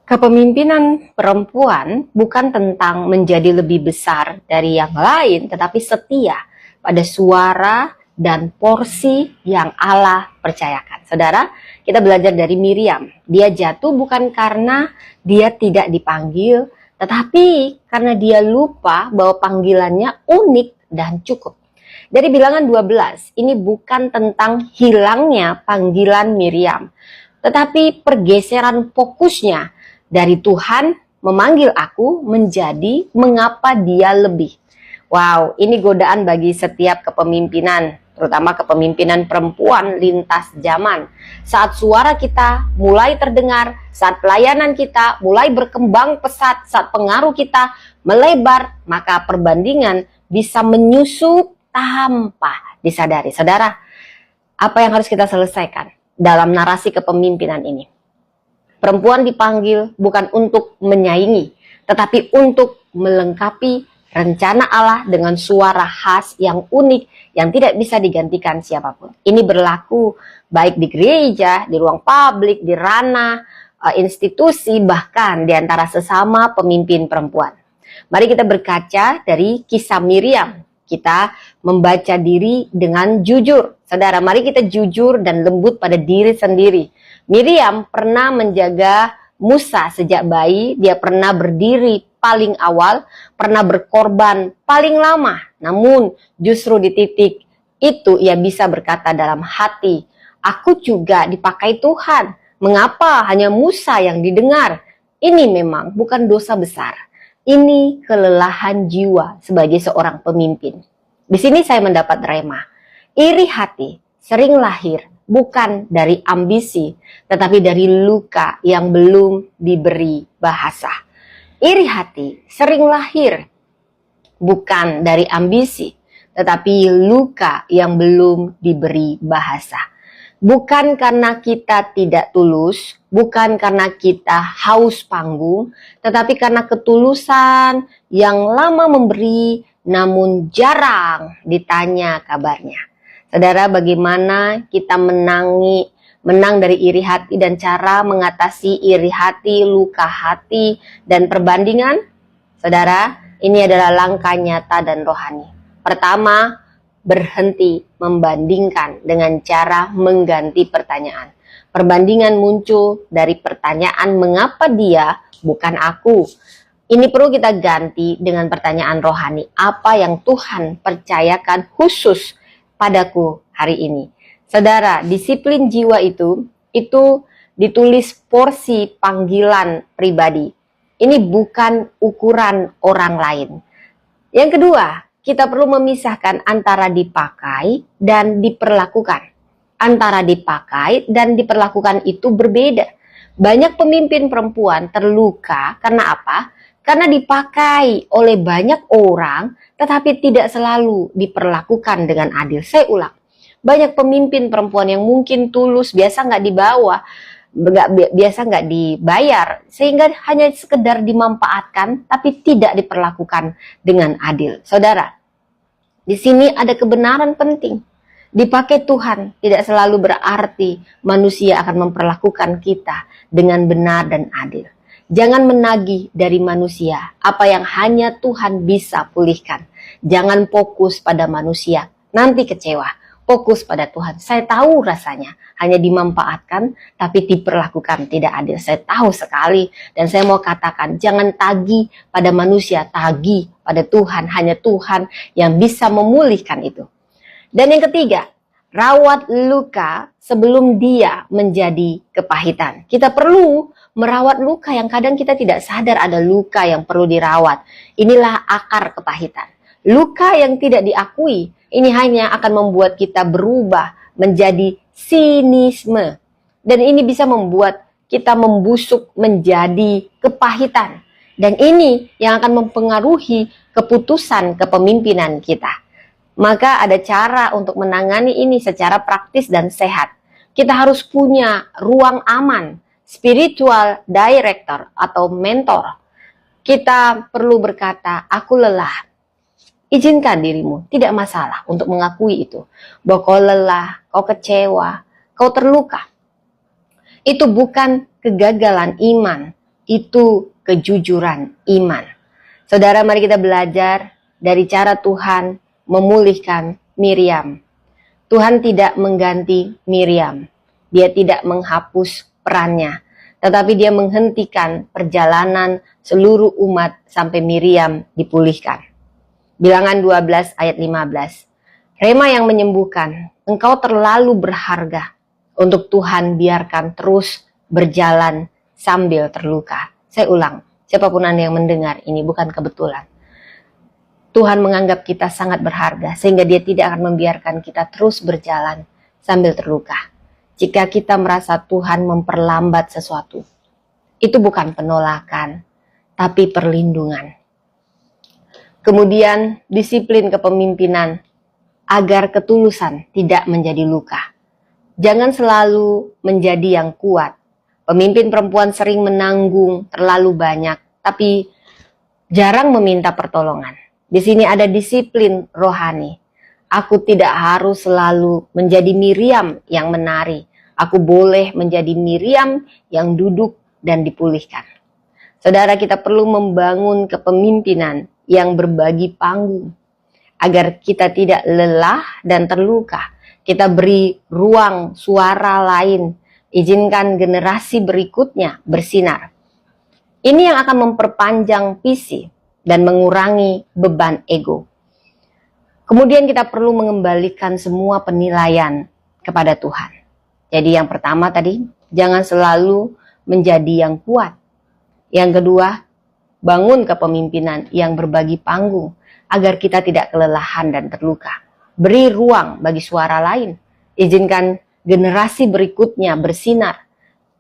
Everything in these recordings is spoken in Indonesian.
Kepemimpinan perempuan bukan tentang menjadi lebih besar dari yang lain, tetapi setia pada suara dan porsi yang Allah percayakan. Saudara, kita belajar dari Miriam. Dia jatuh bukan karena dia tidak dipanggil, tetapi karena dia lupa bahwa panggilannya unik dan cukup. Dari Bilangan 12, ini bukan tentang hilangnya panggilan Miriam, tetapi pergeseran fokusnya dari Tuhan memanggil aku menjadi mengapa dia lebih. Wow, ini godaan bagi setiap kepemimpinan, terutama kepemimpinan perempuan lintas zaman. Saat suara kita mulai terdengar, saat pelayanan kita mulai berkembang pesat, saat pengaruh kita melebar, maka perbandingan bisa menyusup tanpa disadari. Saudara, apa yang harus kita selesaikan dalam narasi kepemimpinan ini? Perempuan dipanggil bukan untuk menyaingi, tetapi untuk melengkapi rencana Allah dengan suara khas yang unik yang tidak bisa digantikan siapapun. Ini berlaku baik di gereja, di ruang publik, di ranah institusi, bahkan di antara sesama pemimpin perempuan. Mari kita berkaca dari kisah Miriam. Kita membaca diri dengan jujur. Saudara, mari kita jujur dan lembut pada diri sendiri. Miriam pernah menjaga Musa sejak bayi, dia pernah berdiri paling awal, pernah berkorban paling lama. Namun justru di titik itu ia bisa berkata dalam hati, aku juga dipakai Tuhan. Mengapa hanya Musa yang didengar? Ini memang bukan dosa besar. Ini kelelahan jiwa sebagai seorang pemimpin. Di sini saya mendapat rema. Iri hati sering lahir bukan dari ambisi, tetapi dari luka yang belum diberi bahasa. Iri hati sering lahir bukan dari ambisi, tetapi luka yang belum diberi bahasa. Bukan karena kita tidak tulus, bukan karena kita haus panggung, tetapi karena ketulusan yang lama memberi, namun jarang ditanya kabarnya. Saudara, bagaimana kita menang dari iri hati dan cara mengatasi iri hati, luka hati, dan perbandingan? Saudara, ini adalah langkah nyata dan rohani. Pertama, berhenti membandingkan dengan cara mengganti pertanyaan. Perbandingan muncul dari pertanyaan mengapa dia bukan aku. Ini perlu kita ganti dengan pertanyaan rohani. Apa yang Tuhan percayakan khusus padaku hari ini? Saudara, disiplin jiwa itu ditulis porsi panggilan pribadi. Ini bukan ukuran orang lain. Yang kedua, kita perlu memisahkan antara dipakai dan diperlakukan. Antara dipakai dan diperlakukan itu berbeda. Banyak pemimpin perempuan terluka karena apa? Karena dipakai oleh banyak orang, tetapi tidak selalu diperlakukan dengan adil. Saya ulang, banyak pemimpin perempuan yang mungkin tulus, biasa nggak dibayar, sehingga hanya sekedar dimanfaatkan, tapi tidak diperlakukan dengan adil. Saudara, di sini ada kebenaran penting. Dipakai Tuhan tidak selalu berarti manusia akan memperlakukan kita dengan benar dan adil. Jangan menagih dari manusia apa yang hanya Tuhan bisa pulihkan. Jangan fokus pada manusia, nanti kecewa. Fokus pada Tuhan. Saya tahu rasanya hanya dimanfaatkan tapi diperlakukan tidak adil. Saya tahu sekali dan saya mau katakan jangan tagih pada manusia, tagih pada Tuhan. Hanya Tuhan yang bisa memulihkan itu. Dan yang ketiga, rawat luka sebelum dia menjadi kepahitan. Kita perlu merawat luka yang kadang kita tidak sadar ada luka yang perlu dirawat. Inilah akar kepahitan. Luka yang tidak diakui, ini hanya akan membuat kita berubah menjadi sinisme. Dan ini bisa membuat kita membusuk menjadi kepahitan. Dan ini yang akan mempengaruhi keputusan kepemimpinan kita. Maka ada cara untuk menangani ini secara praktis dan sehat. Kita harus punya ruang aman, spiritual director atau mentor. Kita perlu berkata, aku lelah. Izinkan dirimu, tidak masalah untuk mengakui itu. Bahwa kau lelah, kau kecewa, kau terluka. Itu bukan kegagalan iman, itu kejujuran iman. Saudara, mari kita belajar dari cara Tuhan memulihkan Miriam. Tuhan tidak mengganti Miriam. Dia tidak menghapus perannya, tetapi dia menghentikan perjalanan seluruh umat sampai Miriam dipulihkan. Bilangan 12 ayat 15. Rema yang menyembuhkan, engkau terlalu berharga untuk Tuhan biarkan terus berjalan sambil terluka. Saya ulang, siapapun Anda yang mendengar, ini bukan kebetulan. Tuhan menganggap kita sangat berharga sehingga dia tidak akan membiarkan kita terus berjalan sambil terluka. Jika kita merasa Tuhan memperlambat sesuatu, itu bukan penolakan, tapi perlindungan. Kemudian disiplin kepemimpinan agar ketulusan tidak menjadi luka. Jangan selalu menjadi yang kuat. Pemimpin perempuan sering menanggung terlalu banyak, tapi jarang meminta pertolongan. Di sini ada disiplin rohani. Aku tidak harus selalu menjadi Miriam yang menari. Aku boleh menjadi Miriam yang duduk dan dipulihkan. Saudara, kita perlu membangun kepemimpinan yang berbagi panggung. Agar kita tidak lelah dan terluka. Kita beri ruang suara lain. Izinkan generasi berikutnya bersinar. Ini yang akan memperpanjang visi dan mengurangi beban ego. Kemudian kita perlu mengembalikan semua penilaian kepada Tuhan. Jadi yang pertama tadi, jangan selalu menjadi yang kuat. Yang kedua, bangun kepemimpinan yang berbagi panggung agar kita tidak kelelahan dan terluka. Beri ruang bagi suara lain. Izinkan generasi berikutnya bersinar.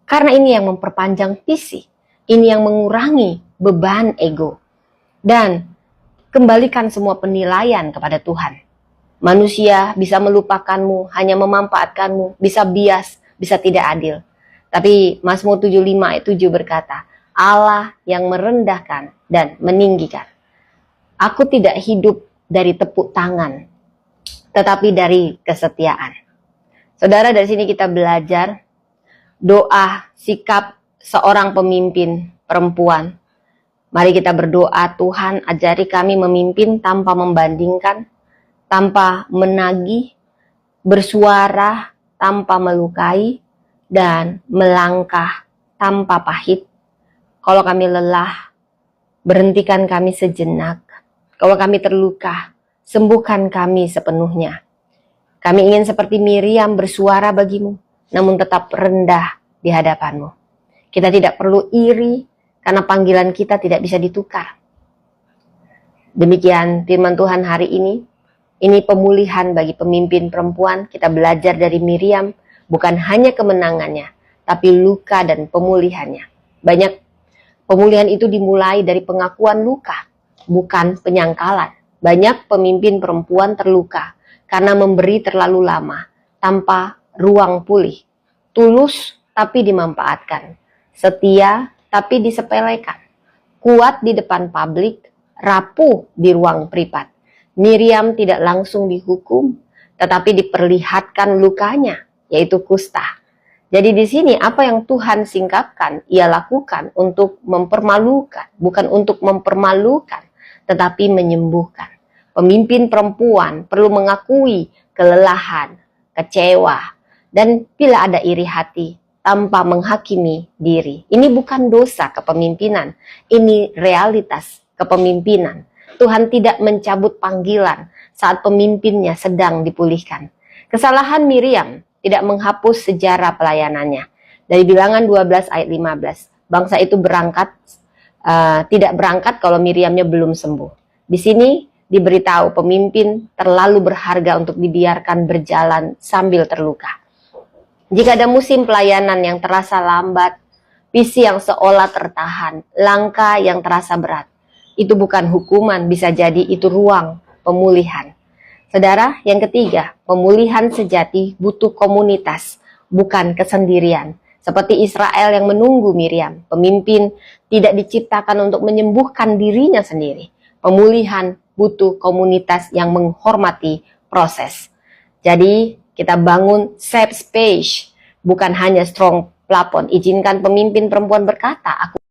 Karena ini yang memperpanjang visi. Ini yang mengurangi beban ego. Dan kembalikan semua penilaian kepada Tuhan. Manusia bisa melupakanmu, hanya memanfaatkanmu, bisa bias, bisa tidak adil. Tapi Mazmur 75 ayat 7 berkata, Allah yang merendahkan dan meninggikan. Aku tidak hidup dari tepuk tangan, tetapi dari kesetiaan. Saudara, dari sini kita belajar doa sikap seorang pemimpin perempuan. Mari kita berdoa, Tuhan ajari kami memimpin tanpa membandingkan, tanpa menagih, bersuara tanpa melukai, dan melangkah tanpa pahit. Kalau kami lelah, berhentikan kami sejenak. Kalau kami terluka, sembuhkan kami sepenuhnya. Kami ingin seperti Miriam bersuara bagimu, namun tetap rendah di hadapanmu. Kita tidak perlu iri, karena panggilan kita tidak bisa ditukar. Demikian firman Tuhan hari ini. Ini pemulihan bagi pemimpin perempuan. Kita belajar dari Miriam, bukan hanya kemenangannya, tapi luka dan pemulihannya. Banyak pemulihan itu dimulai dari pengakuan luka, bukan penyangkalan. Banyak pemimpin perempuan terluka karena memberi terlalu lama, tanpa ruang pulih. Tulus tapi dimanfaatkan. Setia tapi disepelekan, kuat di depan publik, rapuh di ruang privat. Miriam tidak langsung dihukum, tetapi diperlihatkan lukanya, yaitu kusta. Jadi di sini apa yang Tuhan singkapkan, ia lakukan untuk mempermalukan, bukan untuk mempermalukan, tetapi menyembuhkan. Pemimpin perempuan perlu mengakui kelelahan, kecewa, dan bila ada iri hati, tanpa menghakimi diri. Ini bukan dosa kepemimpinan, ini realitas kepemimpinan. Tuhan tidak mencabut panggilan saat pemimpinnya sedang dipulihkan. Kesalahan Miriam tidak menghapus sejarah pelayanannya. Dari Bilangan 12 ayat 15, bangsa itu tidak berangkat kalau Miriamnya belum sembuh. Di sini diberitahu pemimpin terlalu berharga untuk dibiarkan berjalan sambil terluka. Jika ada musim pelayanan yang terasa lambat, visi yang seolah tertahan, langkah yang terasa berat, itu bukan hukuman, bisa jadi itu ruang pemulihan. Saudara, yang ketiga, pemulihan sejati butuh komunitas, bukan kesendirian. Seperti Israel yang menunggu Miriam, pemimpin tidak diciptakan untuk menyembuhkan dirinya sendiri. Pemulihan butuh komunitas yang menghormati proses. Jadi, kita bangun safe space, bukan hanya strong plafon. Izinkan pemimpin perempuan berkata, aku